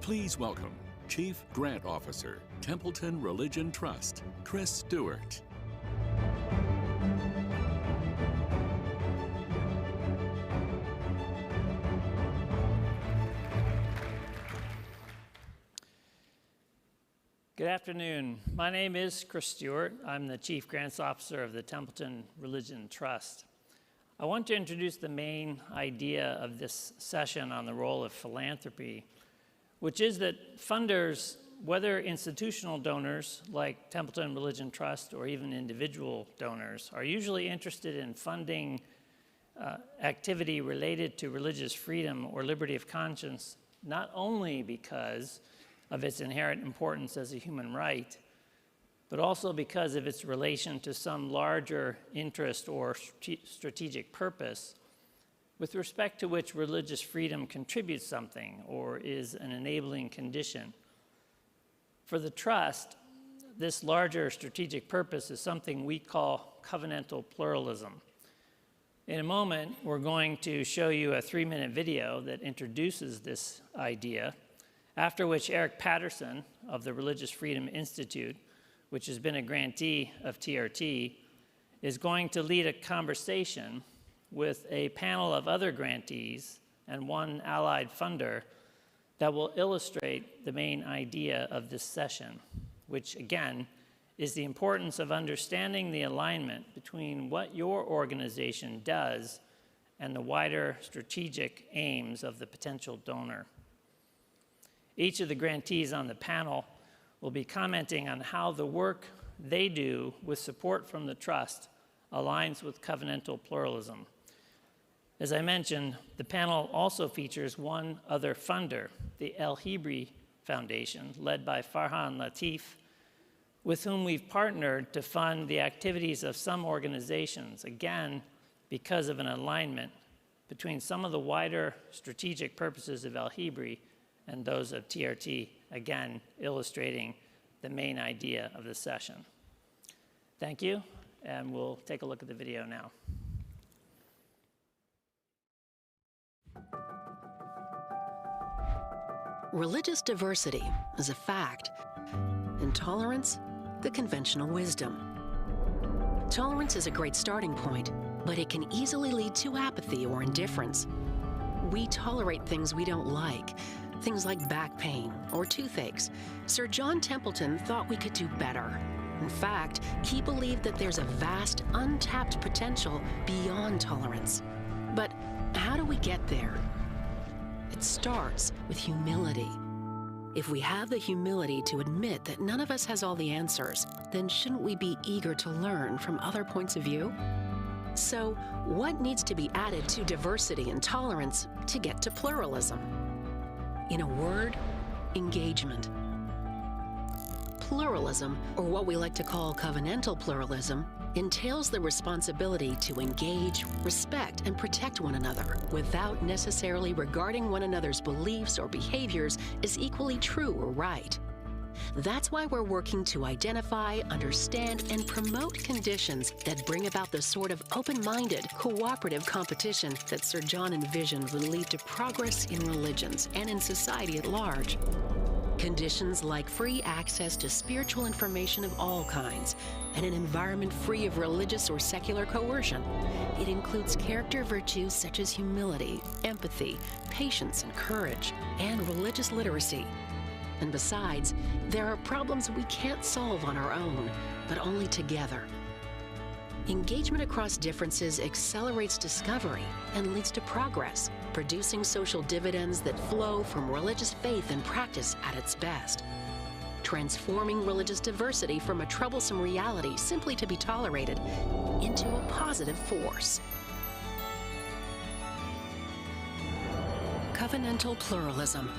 Please welcome Chief Grant Officer, Templeton Religion Trust, Chris Stewart. Good afternoon. My name is Chris Stewart. I'm the Chief Grants Officer of the Templeton Religion Trust. I want to introduce the main idea of this session on the role of philanthropy, which is that funders, whether institutional donors like Templeton Religion Trust or even individual donors, are usually interested in funding activity related to religious freedom or liberty of conscience, not only because of its inherent importance as a human right, but also because of its relation to some larger interest or strategic purpose with respect to which religious freedom contributes something or is an enabling condition. For the Trust, this larger strategic purpose is something we call covenantal pluralism. In a moment, we're going to show you a 3-minute video that introduces this idea, after which Eric Patterson of the Religious Freedom Institute, which has been a grantee of TRT, is going to lead a conversation with a panel of other grantees and one allied funder that will illustrate the main idea of this session, which again is the importance of understanding the alignment between what your organization does and the wider strategic aims of the potential donor. Each of the grantees on the panel will be commenting on how the work they do with support from the Trust aligns with covenantal pluralism. As I mentioned, the panel also features one other funder, the El Hebri Foundation, led by Farhan Latif, with whom we've partnered to fund the activities of some organizations, again, because of an alignment between some of the wider strategic purposes of El Hebri and those of TRT, again, illustrating the main idea of this session. Thank you, and we'll take a look at the video now. Religious diversity is a fact. Intolerance, the conventional wisdom. Tolerance is a great starting point, but it can easily lead to apathy or indifference. We tolerate things we don't like, things like back pain or toothaches. Sir John Templeton thought we could do better. In fact, he believed that there's a vast, untapped potential beyond tolerance. But how do we get there? It starts with humility. If we have the humility to admit that none of us has all the answers, then shouldn't we be eager to learn from other points of view? So, what needs to be added to diversity and tolerance to get to pluralism? In a word, engagement. Pluralism, or what we like to call covenantal pluralism, entails the responsibility to engage, respect, and protect one another without necessarily regarding one another's beliefs or behaviors as equally true or right. That's why we're working to identify, understand, and promote conditions that bring about the sort of open-minded, cooperative competition that Sir John envisioned would lead to progress in religions and in society at large. Conditions like free access to spiritual information of all kinds and an environment free of religious or secular coercion. It includes character virtues such as humility, empathy, patience, and courage, and religious literacy. And besides, there are problems we can't solve on our own, but only together. Engagement across differences accelerates discovery and leads to progress, producing social dividends that flow from religious faith and practice at its best, transforming religious diversity from a troublesome reality simply to be tolerated into a positive force. Covenantal pluralism.